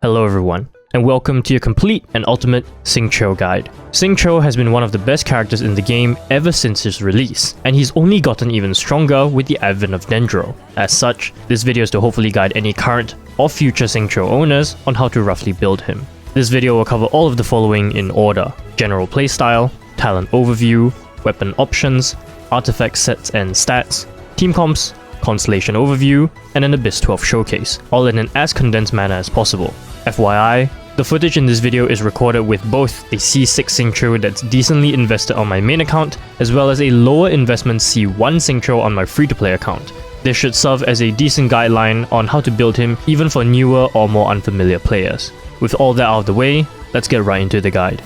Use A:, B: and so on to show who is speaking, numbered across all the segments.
A: Hello everyone, and welcome to your complete and ultimate Xingqiu guide. Xingqiu has been one of the best characters in the game ever since his release, and he's only gotten even stronger with the advent of Dendro. As such, this video is to hopefully guide any current or future Xingqiu owners on how to roughly build him. This video will cover all of the following in order: general playstyle, talent overview, weapon options, artifact sets and stats, team comps, constellation overview, and an Abyss 12 showcase, all in an as condensed manner as possible. FYI, the footage in this video is recorded with both a C6 Xingqiu that's decently invested on my main account, as well as a lower investment C1 Xingqiu on my free-to-play account. This should serve as a decent guideline on how to build him even for newer or more unfamiliar players. With all that out of the way, let's get right into the guide.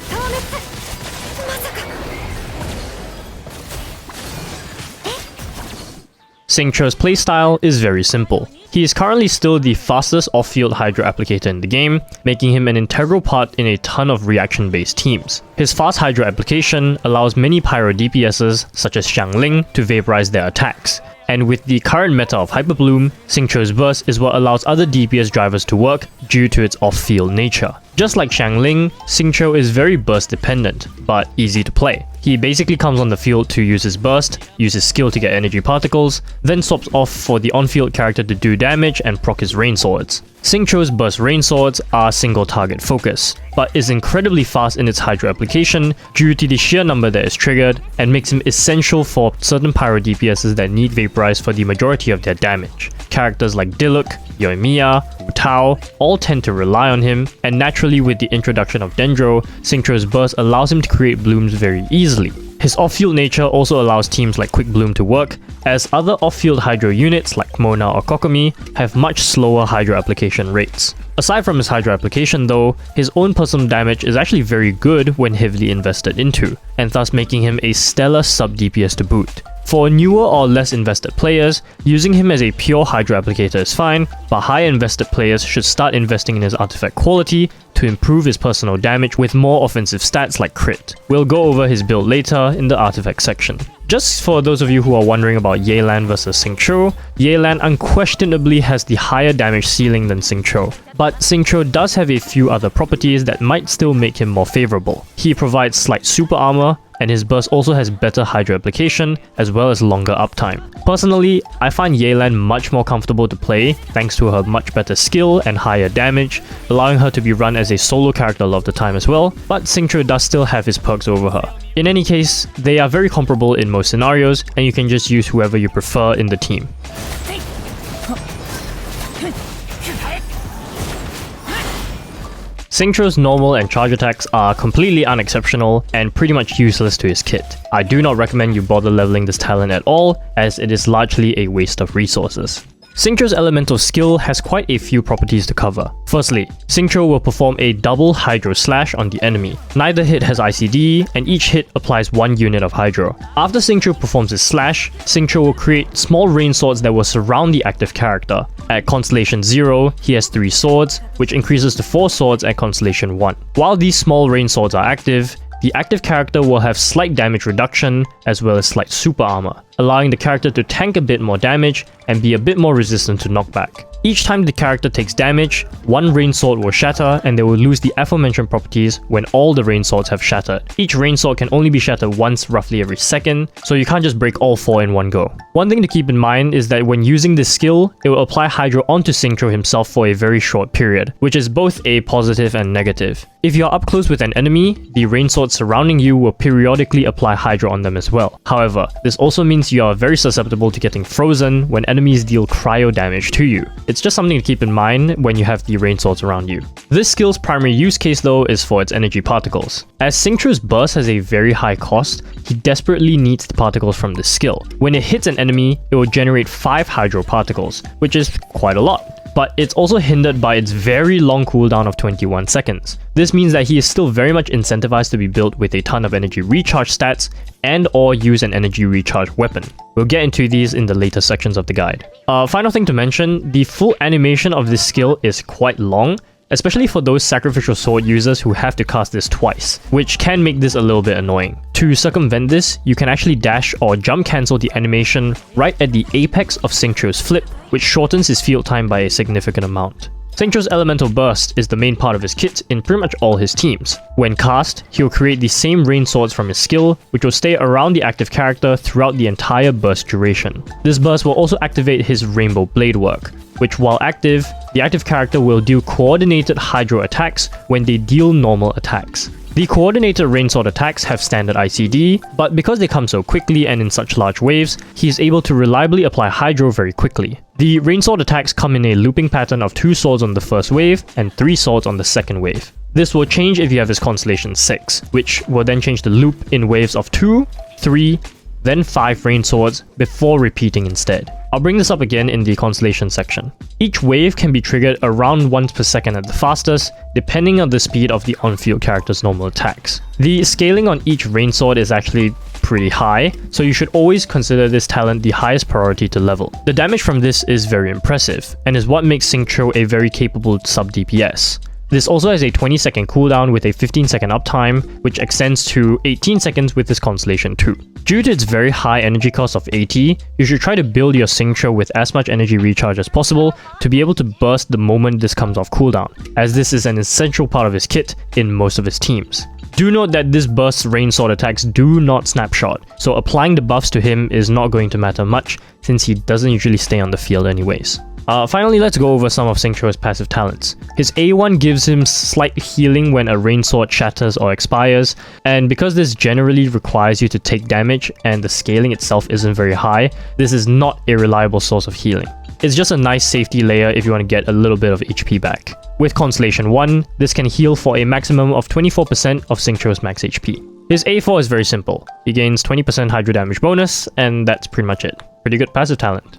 A: Xingqiu's playstyle is very simple. He is currently still the fastest off-field Hydro applicator in the game, making him an integral part in a ton of reaction-based teams. His fast Hydro application allows many Pyro DPSs, such as Xiangling, to vaporize their attacks. And with the current meta of Hyper Bloom, Xingqiu's burst is what allows other DPS drivers to work due to its off-field nature. Just like Xiangling, Xingqiu is very burst dependent, but easy to play. He basically comes on the field to use his burst, use his skill to get energy particles, then swaps off for the on-field character to do damage and proc his rain swords. Xingqiu's burst rain swords are single target focus, but is incredibly fast in its Hydro application due to the sheer number that is triggered, and makes him essential for certain Pyro DPSs that need vaporize for the majority of their damage. Characters like Diluc, Yoimiya, Wu Tao all tend to rely on him, and naturally with the introduction of Dendro, Xingqiu's burst allows him to create blooms very easily. His off-field nature also allows teams like Quick Bloom to work, as other off-field Hydro units like Mona or Kokomi have much slower Hydro application rates. Aside from his Hydro application though, his own personal damage is actually very good when heavily invested into, and thus making him a stellar sub-DPS to boot. For newer or less invested players, using him as a pure Hydro applicator is fine, but higher invested players should start investing in his artifact quality to improve his personal damage with more offensive stats like crit. We'll go over his build later in the artifact section. Just for those of you who are wondering about Yelan versus Xingqiu, Yelan unquestionably has the higher damage ceiling than Xingqiu, but Xingqiu does have a few other properties that might still make him more favorable. He provides slight super armor, and his burst also has better Hydro application as well as longer uptime. Personally, I find Yelan much more comfortable to play thanks to her much better skill and higher damage, allowing her to be run as a solo character a lot of the time as well, but Xingqiu does still have his perks over her. In any case, they are very comparable in most scenarios, and you can just use whoever you prefer in the team. Xingqiu's normal and charge attacks are completely unexceptional and pretty much useless to his kit. I do not recommend you bother leveling this talent at all, as it is largely a waste of resources. Xingqiu's elemental skill has quite a few properties to cover. Firstly, Xingqiu will perform a double Hydro slash on the enemy. Neither hit has ICD, and each hit applies 1 unit of Hydro. After Xingqiu performs his slash, Xingqiu will create small rain swords that will surround the active character. At Constellation 0, he has 3 swords, which increases to 4 swords at Constellation 1. While these small rain swords are active, the active character will have slight damage reduction as well as slight super armor, allowing the character to tank a bit more damage and be a bit more resistant to knockback. Each time the character takes damage, 1 rain sword will shatter, and they will lose the aforementioned properties when all the rain swords have shattered. Each rain sword can only be shattered once roughly every second, so you can't just break all 4 in one go. One thing to keep in mind is that when using this skill, it will apply Hydro onto Xingqiu himself for a very short period, which is both a positive and negative. If you are up close with an enemy, the rain swords surrounding you will periodically apply Hydro on them as well. However, this also means you are very susceptible to getting frozen when enemies deal cryo damage to you. It's just something to keep in mind when you have the rain swords around you. This skill's primary use case though is for its energy particles. As Xingqiu's burst has a very high cost, he desperately needs the particles from this skill. When it hits an enemy, it will generate 5 Hydro particles, which is quite a lot. But it's also hindered by its very long cooldown of 21 seconds. This means that he is still very much incentivized to be built with a ton of energy recharge stats and or use an energy recharge weapon. We'll get into these in the later sections of the guide. Final thing to mention, the full animation of this skill is quite long, especially for those sacrificial sword users who have to cast this twice, which can make this a little bit annoying. To circumvent this, you can actually dash or jump cancel the animation right at the apex of Xingqiu's flip, which shortens his field time by a significant amount. Xingqiu's Elemental Burst is the main part of his kit in pretty much all his teams. When cast, he'll create the same rain swords from his skill, which will stay around the active character throughout the entire burst duration. This burst will also activate his Rainbow Blade work, which while active, the active character will deal coordinated hydro attacks when they deal normal attacks. The coordinated rain sword attacks have standard ICD, but because they come so quickly and in such large waves, he is able to reliably apply hydro very quickly. The rain sword attacks come in a looping pattern of 2 swords on the first wave and 3 swords on the second wave. This will change if you have his Constellation 6, which will then change the loop in waves of 2, 3, then 5 rain swords before repeating instead. I'll bring this up again in the Constellation section. Each wave can be triggered around once per second at the fastest, depending on the speed of the on-field character's normal attacks. The scaling on each rain sword is actually pretty high, so you should always consider this talent the highest priority to level. The damage from this is very impressive, and is what makes Xingqiu a very capable sub-DPS. This also has a 20-second cooldown with a 15-second uptime, which extends to 18 seconds with this Constellation 2. Due to its very high energy cost of 80, you should try to build your Xingqiu with as much energy recharge as possible to be able to burst the moment this comes off cooldown, as this is an essential part of his kit in most of his teams. Do note that this burst's rain sword attacks do not snapshot, so applying the buffs to him is not going to matter much since he doesn't usually stay on the field anyways. Finally, let's go over some of Xingqiu's passive talents. His A1 gives him slight healing when a rain sword shatters or expires, and because this generally requires you to take damage and the scaling itself isn't very high, this is not a reliable source of healing. It's just a nice safety layer if you want to get a little bit of HP back. With Constellation 1, this can heal for a maximum of 24% of Xingqiu's max HP. His A4 is very simple. He gains 20% hydro damage bonus, and that's pretty much it. Pretty good passive talent.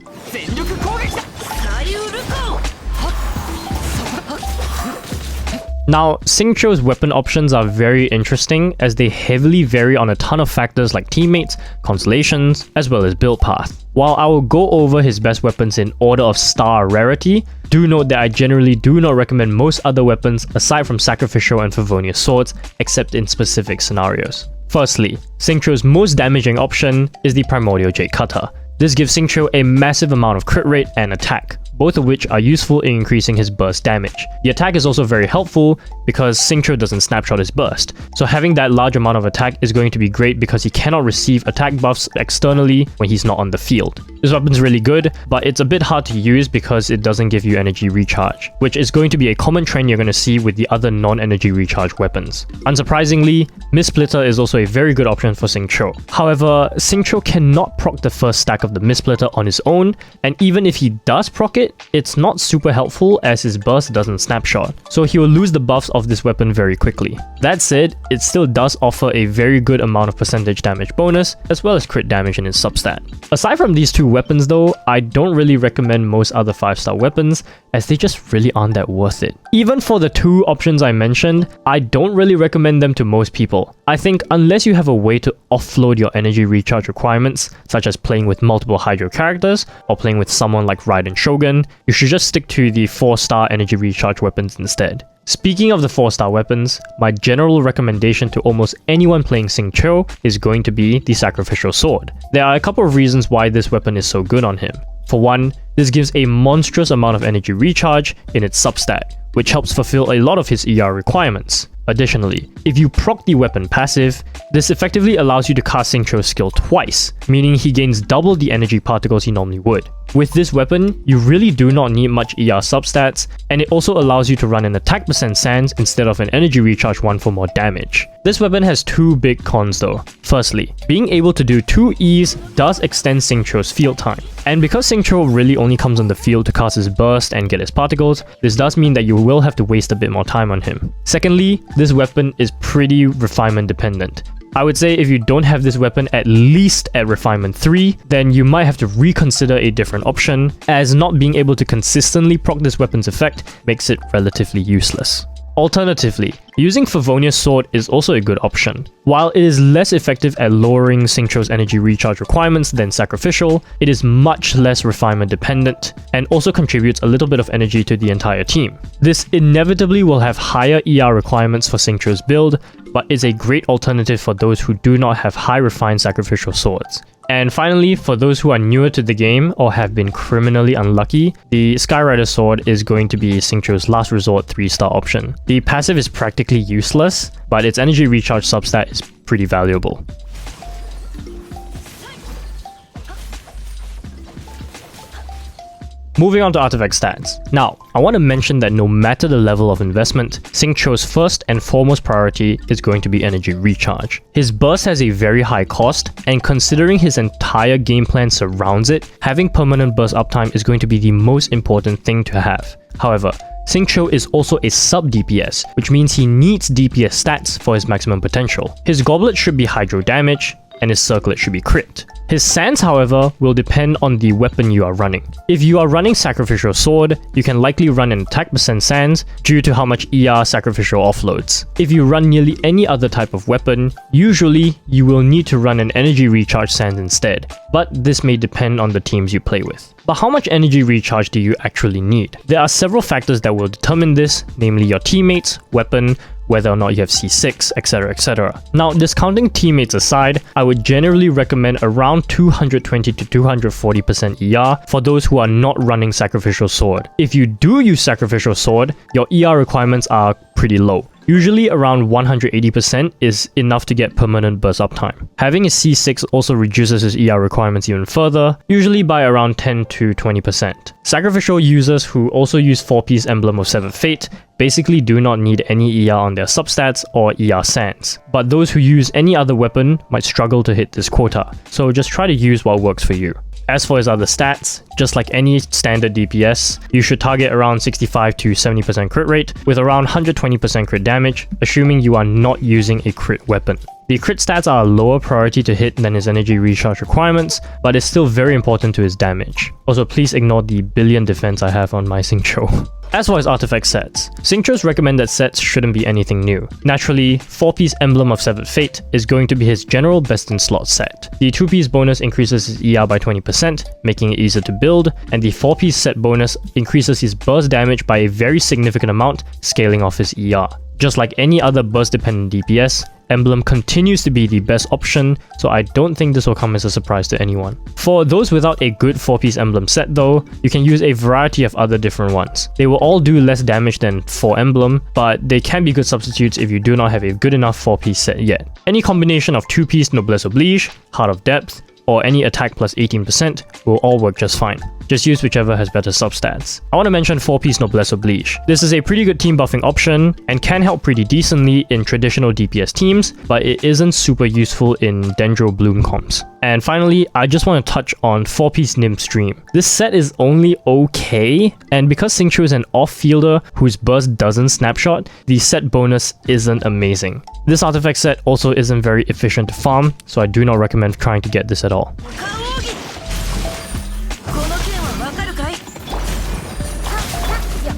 A: Now, Xingqiu's weapon options are very interesting as they heavily vary on a ton of factors like teammates, constellations, as well as build path. While I will go over his best weapons in order of star rarity, do note that I generally do not recommend most other weapons aside from Sacrificial and Favonius swords, except in specific scenarios. Firstly, Xingqiu's most damaging option is the Primordial Jade Cutter. This gives Xingqiu a massive amount of crit rate and attack, both of which are useful in increasing his burst damage. The attack is also very helpful because Xingqiu doesn't snapshot his burst, so having that large amount of attack is going to be great because he cannot receive attack buffs externally when he's not on the field. This weapon's really good, but it's a bit hard to use because it doesn't give you energy recharge, which is going to be a common trend you're going to see with the other non-energy recharge weapons. Unsurprisingly, Mistsplitter is also a very good option for Xingqiu. However, Xingqiu cannot proc the first stack of the Mistsplitter on his own, and even if he does proc it, it's not super helpful as his burst doesn't snapshot, so he will lose the buffs of this weapon very quickly. That said, it still does offer a very good amount of percentage damage bonus, as well as crit damage in his substat. Aside from these two weapons though, I don't really recommend most other 5-star weapons, as they just really aren't that worth it. Even for the two options I mentioned, I don't really recommend them to most people. I think unless you have a way to offload your energy recharge requirements, such as playing with multiple Hydro characters, or playing with someone like Raiden Shogun, you should just stick to the 4-star energy recharge weapons instead. Speaking of the 4-star weapons, my general recommendation to almost anyone playing Xingqiu is going to be the Sacrificial Sword. There are a couple of reasons why this weapon is so good on him. For one, this gives a monstrous amount of energy recharge in its substat, which helps fulfill a lot of his ER requirements. Additionally, if you proc the weapon passive, this effectively allows you to cast Xingqiu's skill twice, meaning he gains double the energy particles he normally would. With this weapon, you really do not need much ER substats, and it also allows you to run an attack percent sans instead of an energy recharge one for more damage. This weapon has two big cons though. Firstly, being able to do 2 E's does extend Xingqiu's field time. And because Xingqiu really only comes on the field to cast his burst and get his particles, this does mean that you will have to waste a bit more time on him. Secondly, this weapon is pretty refinement dependent. I would say if you don't have this weapon at least at refinement 3, then you might have to reconsider a different option, as not being able to consistently proc this weapon's effect makes it relatively useless. Alternatively, using Favonius Sword is also a good option. While it is less effective at lowering Xingqiu's energy recharge requirements than Sacrificial, it is much less refinement dependent, and also contributes a little bit of energy to the entire team. This inevitably will have higher ER requirements for Xingqiu's build, but is a great alternative for those who do not have high refined Sacrificial Swords. And finally, for those who are newer to the game or have been criminally unlucky, the Skyrider Sword is going to be Xingqiu's last resort 3-star option. The passive is practically useless, but its energy recharge substat is pretty valuable. Moving on to artifact stats. Now, I want to mention that no matter the level of investment, Xingqiu's first and foremost priority is going to be energy recharge. His burst has a very high cost, and considering his entire game plan surrounds it, having permanent burst uptime is going to be the most important thing to have. However, Xingqiu is also a sub-DPS, which means he needs DPS stats for his maximum potential. His goblet should be hydro damage, and his circlet should be crit. His sands, however, will depend on the weapon you are running. If you are running Sacrificial Sword, you can likely run an attack percent sands due to how much ER Sacrificial offloads. If you run nearly any other type of weapon, usually you will need to run an energy recharge sands instead, but this may depend on the teams you play with. But how much energy recharge do you actually need? There are several factors that will determine this, namely your teammates, weapon, whether or not you have C6, etc, etc. Now, discounting teammates aside, I would generally recommend around 220 to 240% ER for those who are not running Sacrificial Sword. If you do use Sacrificial Sword, your ER requirements are pretty low. Usually around 180% is enough to get permanent burst uptime. Having a C6 also reduces his ER requirements even further, usually by around 10 to 20%. Sacrificial users who also use 4-piece Emblem of Severed Fate basically do not need any ER on their substats or ER sands, but those who use any other weapon might struggle to hit this quota, so just try to use what works for you. As for his other stats, just like any standard DPS, you should target around 65 to 70% crit rate with around 120% crit damage, assuming you are not using a crit weapon. The crit stats are a lower priority to hit than his energy recharge requirements, but it's still very important to his damage. Also, please ignore the billion defense I have on my Xingqiu. As for his artifact sets, Xingqiu's recommended sets shouldn't be anything new. Naturally, 4-piece Emblem of Severed Fate is going to be his general best in slot set. The 2-piece bonus increases his ER by 20%, making it easier to build, and the 4-piece set bonus increases his burst damage by a very significant amount, scaling off his ER. Just like any other burst-dependent DPS, Emblem continues to be the best option, so I don't think this will come as a surprise to anyone. For those without a good 4-piece Emblem set though, you can use a variety of other different ones. They will all do less damage than 4 Emblem, but they can be good substitutes if you do not have a good enough 4-piece set yet. Any combination of 2-piece Noblesse Oblige, Heart of Depth, or any attack plus 18% will all work just fine. Just use whichever has better substats. I want to mention 4-piece Noblesse Oblige. This is a pretty good team buffing option and can help pretty decently in traditional DPS teams, but it isn't super useful in Dendro Bloom comps. And finally, I just want to touch on 4-piece Nymph Stream. This set is only okay, and because Xingqiu is an off-fielder whose burst doesn't snapshot, the set bonus isn't amazing. This artifact set also isn't very efficient to farm, so I do not recommend trying to get this at all.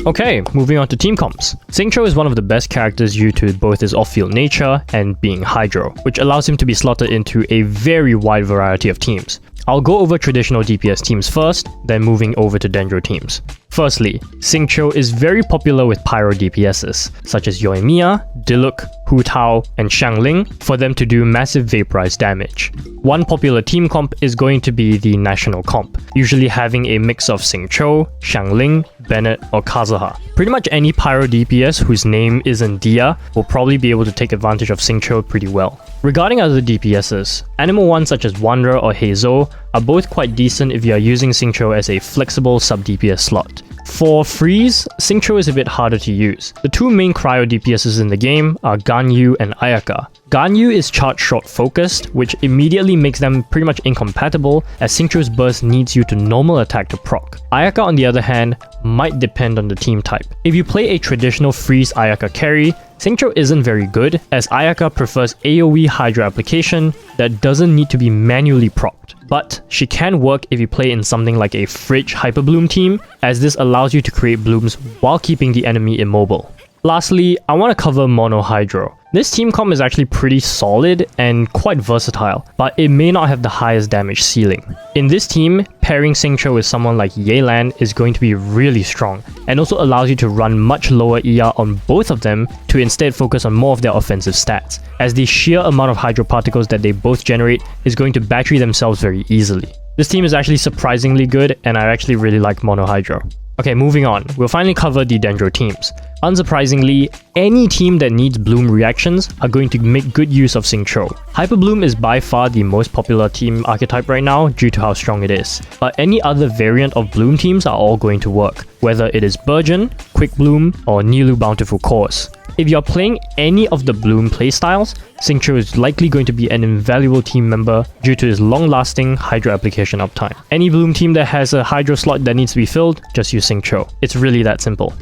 A: Okay, moving on to team comps. Xingqiu is one of the best characters due to both his off-field nature and being Hydro, which allows him to be slotted into a very wide variety of teams. I'll go over traditional DPS teams first, then moving over to Dendro teams. Firstly, Xingqiu is very popular with Pyro DPSs, such as Yoimiya, Diluc, Hu Tao, and Xiangling, for them to do massive vaporized damage. One popular team comp is going to be the National Comp, usually having a mix of Xingqiu, Xiangling, Bennett, or Kazuha. Pretty much any Pyro DPS whose name isn't Dia will probably be able to take advantage of Xingqiu pretty well. Regarding other DPSs, Animal ones such as Wanderer or Heizo are both quite decent if you are using Xingqiu as a flexible sub-DPS slot. For Freeze, Xingqiu is a bit harder to use. The two main cryo DPSs in the game are Ganyu and Ayaka. Ganyu is charge shot focused, which immediately makes them pretty much incompatible, as Xingqiu's burst needs you to normal attack to proc. Ayaka, on the other hand, might depend on the team type. If you play a traditional Freeze Ayaka carry, Xingqiu isn't very good, as Ayaka prefers AoE Hydra application that doesn't need to be manually procced. But she can work if you play in something like a Fridge Hyperbloom team, as this allows you to create blooms while keeping the enemy immobile. Lastly, I want to cover Mono Hydro. This team comp is actually pretty solid and quite versatile, but it may not have the highest damage ceiling. In this team, pairing Xingqiu with someone like Yelan is going to be really strong, and also allows you to run much lower ER on both of them to instead focus on more of their offensive stats, as the sheer amount of Hydro Particles that they both generate is going to battery themselves very easily. This team is actually surprisingly good, and I actually really like Mono Hydro. Okay, moving on, we'll finally cover the Dendro teams. Unsurprisingly, any team that needs Bloom reactions are going to make good use of Xingqiu. Hyper Bloom is by far the most popular team archetype right now due to how strong it is, but any other variant of Bloom teams are all going to work, whether it is Burgeon, Quick Bloom, or Nilou Bountiful Cores. If you're playing any of the Bloom playstyles, Xingqiu is likely going to be an invaluable team member due to his long-lasting Hydro application uptime. Any Bloom team that has a Hydro slot that needs to be filled, just use Xingqiu. It's really that simple.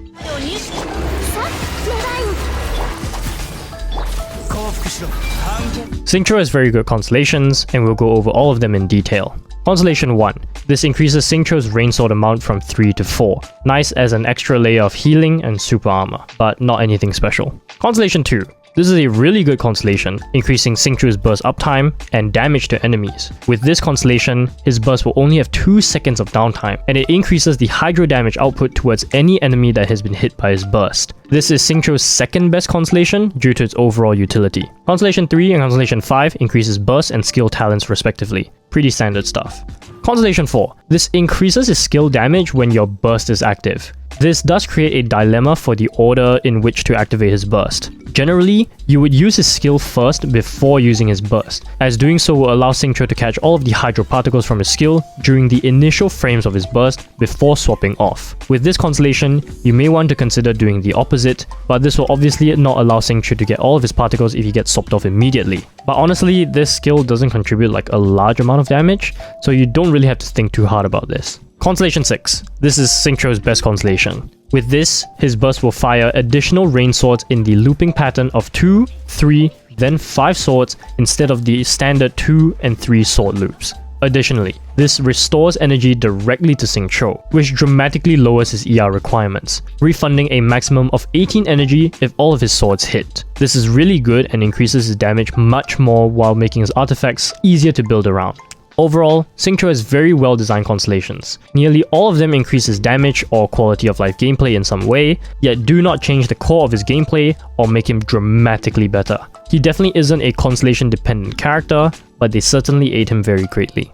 A: Xingqiu has very good constellations, and we'll go over all of them in detail. Constellation 1. This increases Xingqiu's Rain Sword amount from 3 to 4. Nice as an extra layer of healing and super armor, but not anything special. Constellation 2. This is a really good constellation, increasing Xingqiu's burst uptime and damage to enemies. With this constellation, his burst will only have 2 seconds of downtime, and it increases the Hydro damage output towards any enemy that has been hit by his burst. This is Xingqiu's second best constellation due to its overall utility. Constellation 3 and Constellation 5 increases burst and skill talents respectively. Pretty standard stuff. Constellation 4. This increases his skill damage when your burst is active. This does create a dilemma for the order in which to activate his burst. Generally, you would use his skill first before using his burst, as doing so will allow Xingqiu to catch all of the Hydro Particles from his skill during the initial frames of his burst before swapping off. With this constellation, you may want to consider doing the opposite, but this will obviously not allow Xingqiu to get all of his particles if he gets swapped off immediately. But honestly, this skill doesn't contribute like a large amount of damage, so you don't really have to think too hard about this. Constellation 6. This is Xingqiu's best constellation. With this, his burst will fire additional rain swords in the looping pattern of 2, 3, then 5 swords instead of the standard 2 and 3 sword loops. Additionally, this restores energy directly to Xingqiu, which dramatically lowers his ER requirements, refunding a maximum of 18 energy if all of his swords hit. This is really good and increases his damage much more while making his artifacts easier to build around. Overall, Xingqiu has very well designed constellations. Nearly all of them increase his damage or quality of life gameplay in some way, yet do not change the core of his gameplay or make him dramatically better. He definitely isn't a constellation dependent character, but they certainly aid him very greatly.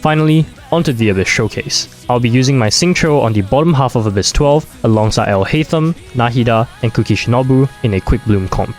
A: Finally, onto the Abyss Showcase. I'll be using my Xingqiu on the bottom half of Abyss 12 alongside El Hatham, Nahida, and Kuki Shinobu in a Quick Bloom comp.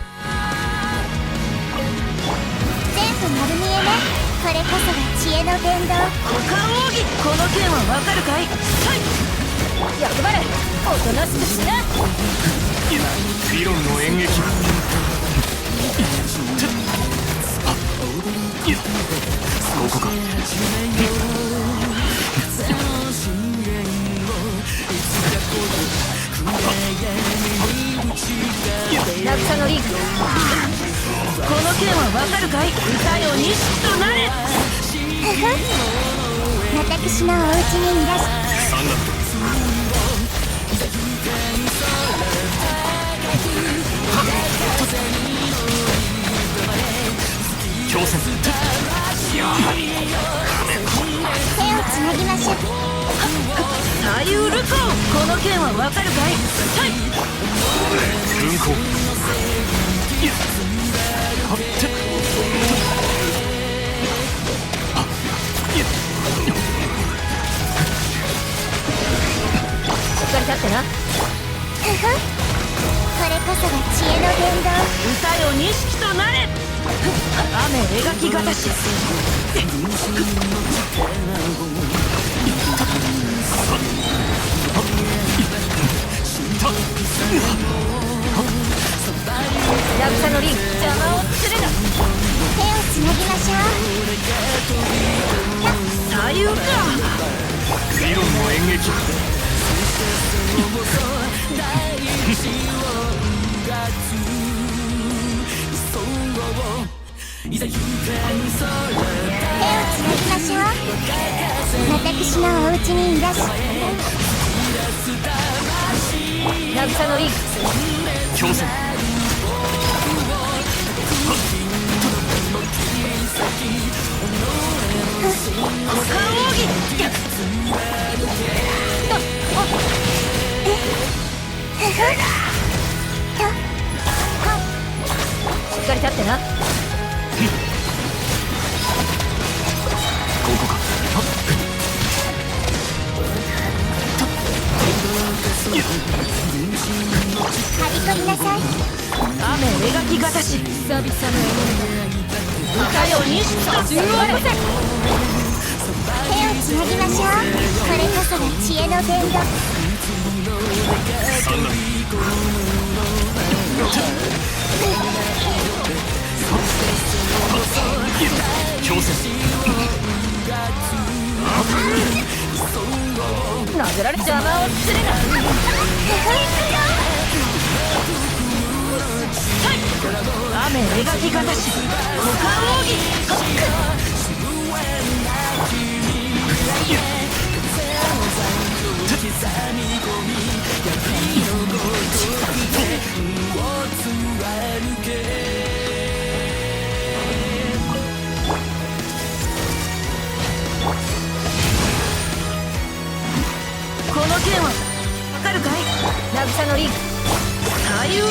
B: 私のお家にいらっしゃい。
C: 渚のリンク
D: 強制
C: 股間奥義しっかり立ってな。
D: ここか
B: はびこりなさい。
C: 雨描きがたし久々の歌よ西と中央こせ。
B: 手をつなぎましょう。これこそが知恵の伝道。
D: 三段強制
C: 殴られ邪魔をするな。雨描きがたし股間奥義この剣はわかるかい。渚のリンクサイウル。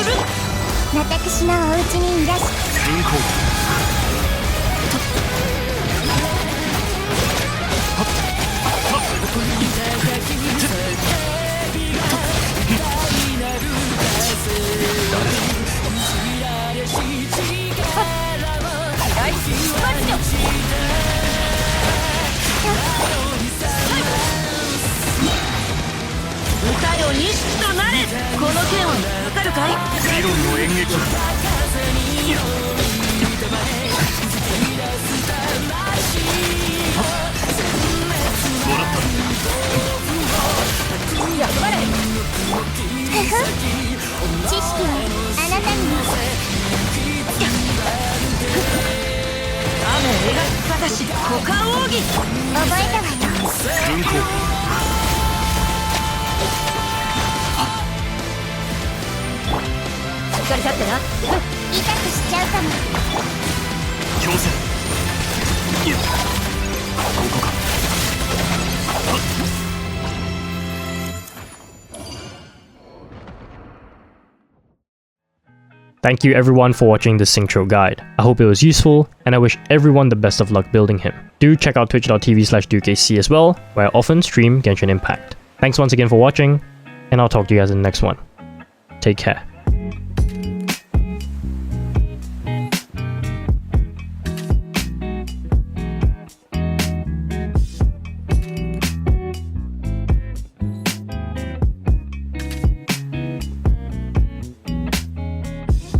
B: 私のお家にいらっしゃい。
D: 運行
C: 大出発よ。歌よ西となれ。この剣はわかるかい。
D: 理論の演劇もらった
C: やっぱれ。
B: 知識はあなたにも。
C: 雨描き方し股間奥義
B: 覚えたわよ。
D: 運行
C: しっかり立ってな。
B: 痛くしちゃうかも。
D: 強制いやここか
A: Thank you everyone for watching this Xingqiu guide. I hope it was useful, and I wish everyone the best of luck building him. Do check out twitch.tv/DukeAC as well, where I often stream Genshin Impact. Thanks once again for watching, and I'll talk to you guys in the next one. Take care.